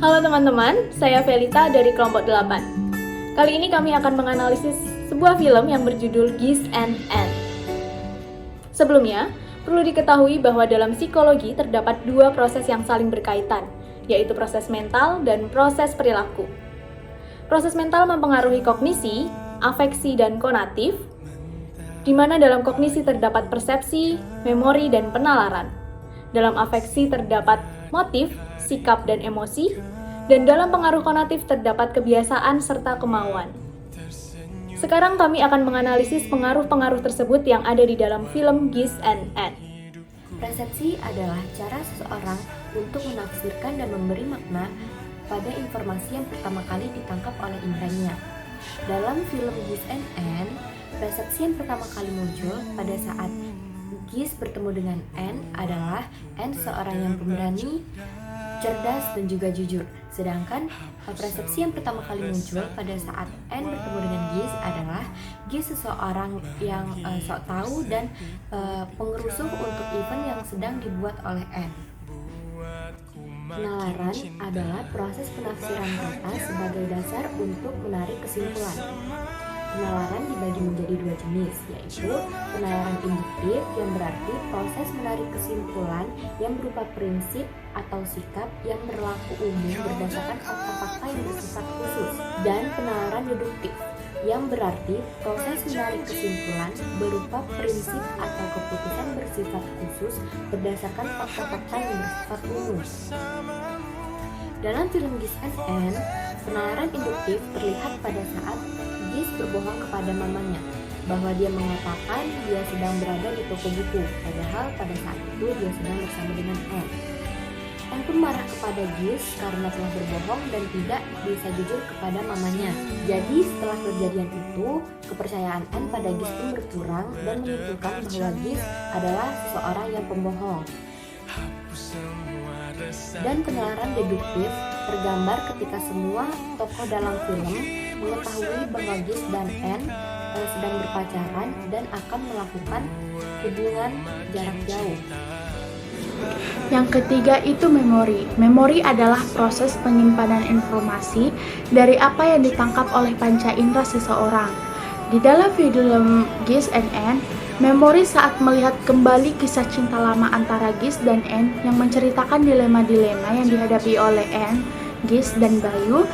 Halo teman-teman, saya Velita dari kelompok 8. Kali ini kami akan menganalisis sebuah film yang berjudul Geese and Ant. Sebelumnya, perlu diketahui bahwa dalam psikologi terdapat dua proses yang saling berkaitan, yaitu proses mental dan proses perilaku. Proses mental mempengaruhi kognisi, afeksi, dan konatif, di mana dalam kognisi terdapat persepsi, memori, dan penalaran. Dalam afeksi terdapat motif, sikap, dan emosi, dan dalam pengaruh konatif terdapat kebiasaan serta kemauan. Sekarang kami akan menganalisis pengaruh-pengaruh tersebut yang ada di dalam film Geese and Ant. Persepsi adalah cara seseorang untuk menafsirkan dan memberi makna pada informasi yang pertama kali ditangkap oleh inderanya. Dalam film Geese and Ant, persepsi yang pertama kali muncul pada saat Geese bertemu dengan Ant adalah Ant seorang yang pemberani, cerdas, dan juga jujur. Sedangkan persepsi yang pertama kali muncul pada saat Ant bertemu dengan Geese adalah Geese seseorang yang sok tahu dan pengerusuh untuk event yang sedang dibuat oleh Ant. Penalaran adalah proses penafsiran kata sebagai dasar untuk menarik kesimpulan. Penalaran dibagi menjadi dua jenis, yaitu penalaran induktif yang berarti proses menarik kesimpulan yang berupa prinsip atau sikap yang berlaku umum berdasarkan fakta-fakta yang bersifat khusus, dan penalaran deduktif yang berarti proses menarik kesimpulan berupa prinsip atau keputusan bersifat khusus berdasarkan fakta-fakta yang bersifat umum. Dalam film Geese and Ant, penalaran induktif terlihat pada saat Geese berbohong kepada mamanya bahwa dia mengatakan dia sedang berada di toko buku, padahal pada saat itu dia sedang bersama dengan Ant. Ant pun marah kepada Geese karena telah berbohong dan tidak bisa jujur kepada mamanya. Jadi setelah kejadian itu, kepercayaan Ant pada Geese pun berkurang dan menyimpulkan bahwa Geese adalah seseorang yang pembohong. Dan penalaran deduktif tergambar ketika semua tokoh dalam film mengetahui bahwa Geese dan Ant sedang berpacaran dan akan melakukan hubungan jarak jauh. Yang ketiga itu memori. Memori adalah proses penyimpanan informasi dari apa yang ditangkap oleh panca indera seseorang. Di dalam film Geese and Ant, memori saat melihat kembali kisah cinta lama antara Geese dan Ant yang menceritakan dilema-dilema yang dihadapi oleh Ant, Geese, dan Bayu,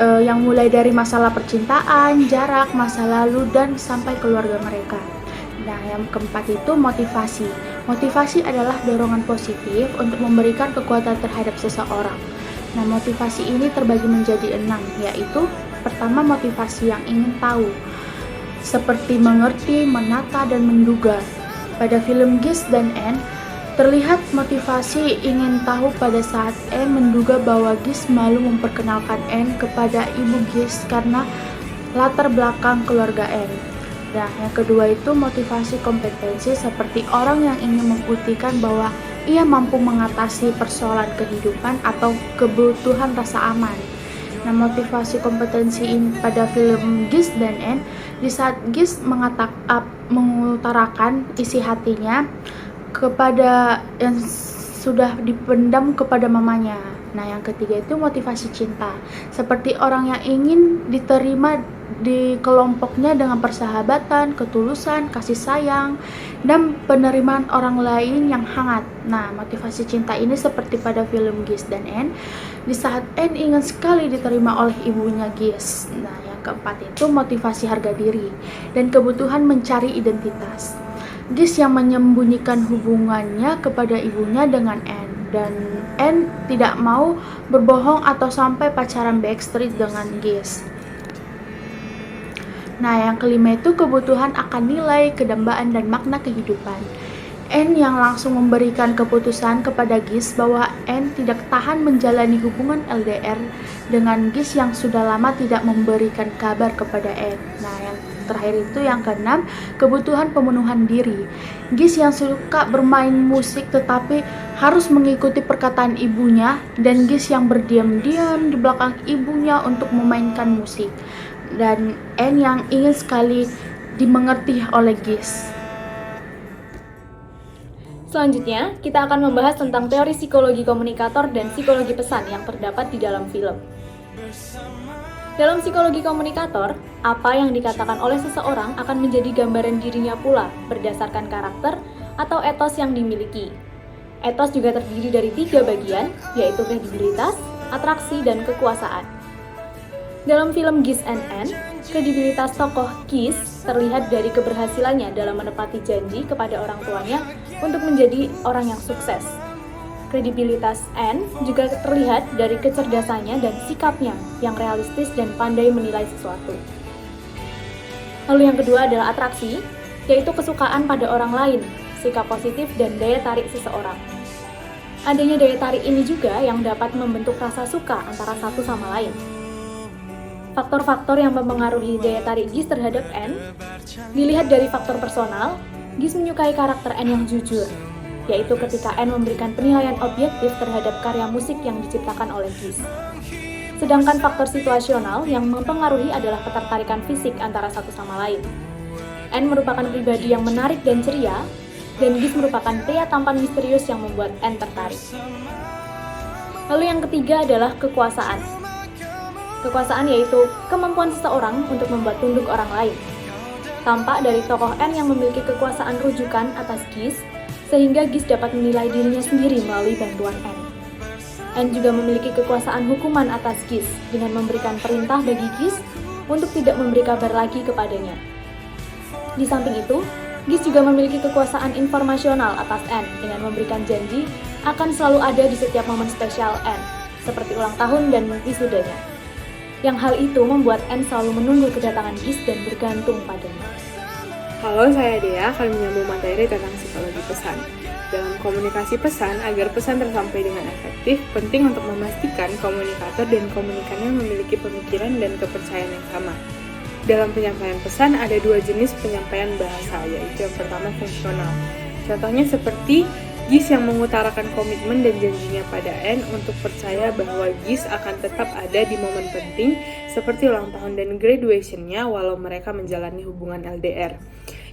yang mulai dari masalah percintaan, jarak, masa lalu, dan sampai keluarga mereka. Nah, yang keempat itu motivasi. Motivasi adalah dorongan positif untuk memberikan kekuatan terhadap seseorang. Nah, motivasi ini terbagi menjadi 6, yaitu pertama motivasi yang ingin tahu, seperti mengerti, menata, dan menduga. Pada film Geese dan Ant, terlihat motivasi ingin tahu pada saat Ant menduga bahwa Geese malu memperkenalkan Ant kepada ibu Geese karena latar belakang keluarga Ant. Nah, yang kedua itu motivasi kompetensi, seperti orang yang ingin membuktikan bahwa ia mampu mengatasi persoalan kehidupan atau kebutuhan rasa aman. Nah, motivasi kompetensi ini pada film Geese dan Ant, di saat Geese mengutarakan isi hatinya kepada yang sudah dipendam kepada mamanya. Nah, yang ketiga itu motivasi cinta, seperti orang yang ingin diterima di kelompoknya dengan persahabatan, ketulusan, kasih sayang, dan penerimaan orang lain yang hangat. Nah, motivasi cinta ini seperti pada film Geese dan Ant, di saat Ant ingin sekali diterima oleh ibunya Geese. Nah, yang keempat itu motivasi harga diri dan kebutuhan mencari identitas. Geese yang menyembunyikan hubungannya kepada ibunya dengan Ant, dan Ant tidak mau berbohong atau sampai pacaran backstreet dengan Geese. Nah, yang kelima itu kebutuhan akan nilai, kedambaan, dan makna kehidupan. Ant yang langsung memberikan keputusan kepada Geese bahwa Ant tidak tahan menjalani hubungan LDR dengan Geese yang sudah lama tidak memberikan kabar kepada Ant. Nah, yang terakhir itu yang keenam, kebutuhan pemenuhan diri. Geese yang suka bermain musik tetapi harus mengikuti perkataan ibunya, dan Geese yang berdiam-diam di belakang ibunya untuk memainkan musik. Dan Ant yang ingin sekali dimengerti oleh Geese. Selanjutnya, kita akan membahas tentang teori psikologi komunikator dan psikologi pesan yang terdapat di dalam film. Dalam psikologi komunikator, apa yang dikatakan oleh seseorang akan menjadi gambaran dirinya pula berdasarkan karakter atau etos yang dimiliki. Etos juga terdiri dari 3 bagian, yaitu kredibilitas, atraksi, dan kekuasaan. Dalam film Gish and Anne, kredibilitas tokoh Gish terlihat dari keberhasilannya dalam menepati janji kepada orang tuanya untuk menjadi orang yang sukses. Kredibilitas Anne juga terlihat dari kecerdasannya dan sikapnya yang realistis dan pandai menilai sesuatu. Lalu yang kedua adalah atraksi, yaitu kesukaan pada orang lain, sikap positif, dan daya tarik seseorang. Adanya daya tarik ini juga yang dapat membentuk rasa suka antara satu sama lain. Faktor-faktor yang mempengaruhi daya tarik Gish terhadap Anne dilihat dari faktor personal. Gish menyukai karakter Anne yang jujur, yaitu ketika Anne memberikan penilaian objektif terhadap karya musik yang diciptakan oleh Gish. Sedangkan faktor situasional yang mempengaruhi adalah ketertarikan fisik antara satu sama lain. Anne merupakan pribadi yang menarik dan ceria, dan Gish merupakan pria tampan misterius yang membuat Anne tertarik. Lalu yang ketiga adalah kekuasaan. Kekuasaan yaitu kemampuan seseorang untuk membuat tunduk orang lain. Tampak dari tokoh Anne yang memiliki kekuasaan rujukan atas Gish, sehingga Gish dapat menilai dirinya sendiri melalui bantuan Anne. Anne juga memiliki kekuasaan hukuman atas Gish dengan memberikan perintah bagi Gish untuk tidak memberi kabar lagi kepadanya. Di samping itu, Gish juga memiliki kekuasaan informasional atas Anne dengan memberikan janji akan selalu ada di setiap momen spesial Anne, seperti ulang tahun dan wisudanya. Yang hal itu membuat Anne selalu menunggu kedatangan Gish dan bergantung padanya. Halo, saya Dea akan menyambung materi tentang psikologi pesan. Dalam komunikasi pesan, agar pesan tersampaikan dengan efektif, penting untuk memastikan komunikator dan komunikannya memiliki pemikiran dan kepercayaan yang sama. Dalam penyampaian pesan, ada 2 jenis penyampaian bahasa, yaitu yang pertama fungsional. Contohnya seperti Gish yang mengutarakan komitmen dan janjinya pada Anne untuk percaya bahwa Gish akan tetap ada di momen penting seperti ulang tahun dan graduation-nya walau mereka menjalani hubungan LDR.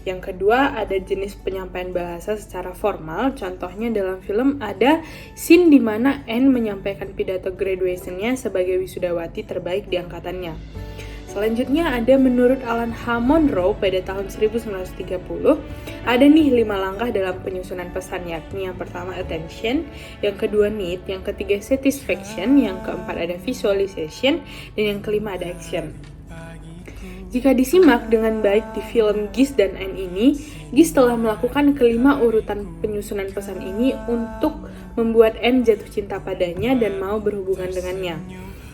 Yang kedua, ada jenis penyampaian bahasa secara formal. Contohnya dalam film ada scene di mana Anne menyampaikan pidato graduation-nya sebagai wisudawati terbaik di angkatannya. Selanjutnya ada menurut Alan H. Monroe pada tahun 1930, ada nih 5 langkah dalam penyusunan pesan, yakni yang pertama attention, yang kedua need, yang ketiga satisfaction, yang keempat ada visualization, dan yang kelima ada action. Jika disimak dengan baik di film Gish dan Anne ini, Gish telah melakukan kelima urutan penyusunan pesan ini untuk membuat Anne jatuh cinta padanya dan mau berhubungan dengannya.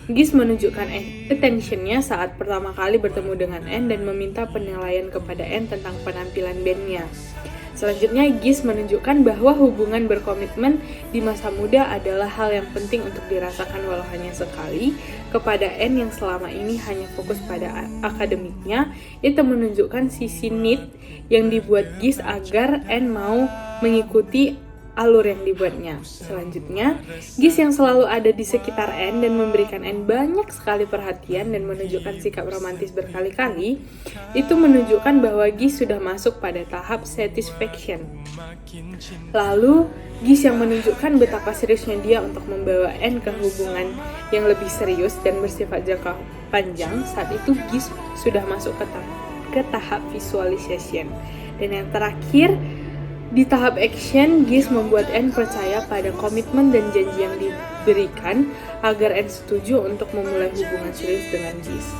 Gish menunjukkan attention-nya saat pertama kali bertemu dengan Anne dan meminta penilaian kepada Anne tentang penampilan bandnya. Selanjutnya, Gish menunjukkan bahwa hubungan berkomitmen di masa muda adalah hal yang penting untuk dirasakan walau hanya sekali kepada Anne yang selama ini hanya fokus pada akademiknya. Itu menunjukkan sisi need yang dibuat Gish agar Anne mau mengikuti alur yang dibuatnya. Selanjutnya, Gish yang selalu ada di sekitar Anne dan memberikan Anne banyak sekali perhatian dan menunjukkan sikap romantis berkali-kali, itu menunjukkan bahwa Gish sudah masuk pada tahap satisfaction. Lalu, Gish yang menunjukkan betapa seriusnya dia untuk membawa Anne ke hubungan yang lebih serius dan bersifat jangka panjang. Saat itu Gish sudah masuk ke tahap visualization. Dan yang terakhir, di tahap action, Gish membuat Anne percaya pada komitmen dan janji yang diberikan agar Anne setuju untuk memulai hubungan serius dengan Gish.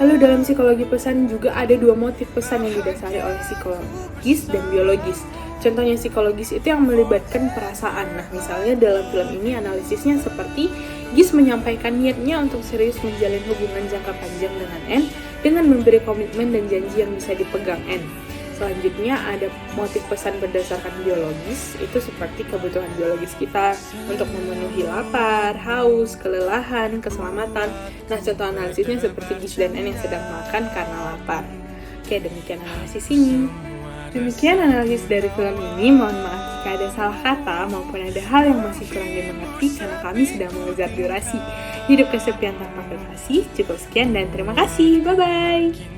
Lalu dalam psikologi pesan juga ada 2 motif pesan yang didasari oleh psikologis dan biologis. Contohnya psikologis itu yang melibatkan perasaan. Nah, misalnya dalam film ini analisisnya seperti Gish menyampaikan niatnya untuk serius menjalin hubungan jangka panjang dengan Anne dengan memberi komitmen dan janji yang bisa dipegang Anne. Selanjutnya ada motif pesan berdasarkan biologis, itu seperti kebutuhan biologis kita untuk memenuhi lapar, haus, kelelahan, keselamatan. Nah, contoh analisisnya seperti Gish dan Anne yang sedang makan karena lapar. Oke, demikian analisis ini. Demikian analisis dari film ini. Mohon maaf jika ada salah kata maupun ada hal yang masih kurang dimengerti karena kami sedang mengejar durasi. Hidup kesepian tanpa kekasih. Cukup sekian dan terima kasih. Bye-bye.